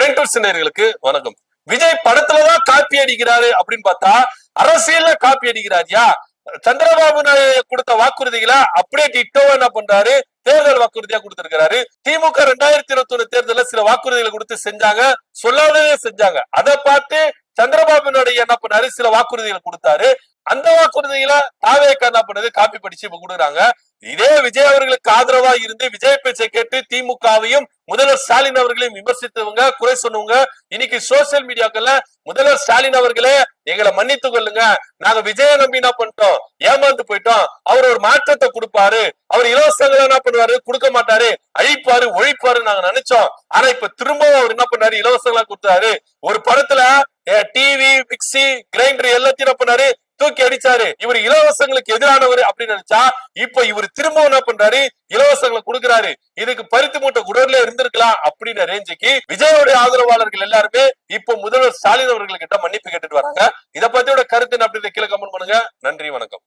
நேயர்களுக்கு வணக்கம். விஜய் படத்துலதான் காப்பி அடிக்கிறாரு அப்படின்னு பார்த்தா அரசியல்ல காப்பி அடிக்கிறாரியா? சந்திரபாபு நாயுடு கொடுத்த வாக்குறுதிகளை அப்படியே டிட்டோவா என்ன பண்றாரு, தேர்தல் வாக்குறுதியா கொடுத்திருக்கிறாரு. திமுக 2021 தேர்தல சில வாக்குறுதிகளை கொடுத்து செஞ்சாங்க, சொல்லாதவே செஞ்சாங்க. அதை பார்த்து சந்திரபாபு நாயுடு என்ன பண்ணாரு, சில வாக்குறுதிகள் கொடுத்தாரு. அந்த வாக்குறுதிகளை தாவேக்கா என்ன பண்ணது, காப்பி படிச்சு இப்ப கொடுக்குறாங்க. இதே விஜய் அவர்களுக்கு ஆதரவா இருந்து விஜய் பேச்சை கேட்டு திமுகவையும் முதல்வர் ஸ்டாலின் அவர்களையும் விமர்சித்தவங்க, குறை சொன்னவங்க இன்னைக்கு சோசியல் மீடியாக்கள்ல முதல்வர் ஸ்டாலின் அவர்களே எங்களை மன்னித்து கொள்ளுங்க, நாங்க விஜய நம்பி என்ன பண்ணிட்டோம், ஏமாந்து போயிட்டோம், அவர் ஒரு மாற்றத்தை கொடுப்பாரு, அவர் இலவசங்களை என்ன பண்ணுவாரு, கொடுக்க மாட்டாரு, அழிப்பாரு, ஒழிப்பாரு நாங்க நினைச்சோம். ஆனா இப்ப திரும்பவும் அவர் என்ன பண்ணாரு, இலவசங்களா கொடுத்தாரு. ஒரு படத்துல டிவி, மிக்சி, கிரைண்டர் எல்லாத்தையும் என்ன பண்ணாரு, தூக்கி அடிச்சாரு. இவர் இலவசங்களுக்கு எதிரானவர் அப்படின்னு நினைச்சா இப்ப இவர் திரும்ப என்ன பண்றாரு, இலவசங்களை கொடுக்கிறாரு. இதுக்கு பருத்தி மூட்டை குடர்ல இருந்திருக்கலாம் அப்படின்னு ரேஞ்சுக்கு விஜயோடைய ஆதரவாளர்கள் எல்லாருமே இப்ப முதல்வர் ஸ்டாலின் அவர்கள் கிட்ட மன்னிப்பு கேட்டுட்டு வராங்க. இதை பத்தியோட கருத்து அப்படின்னு கீழே கமெண்ட் பண்ணுங்க. நன்றி, வணக்கம்.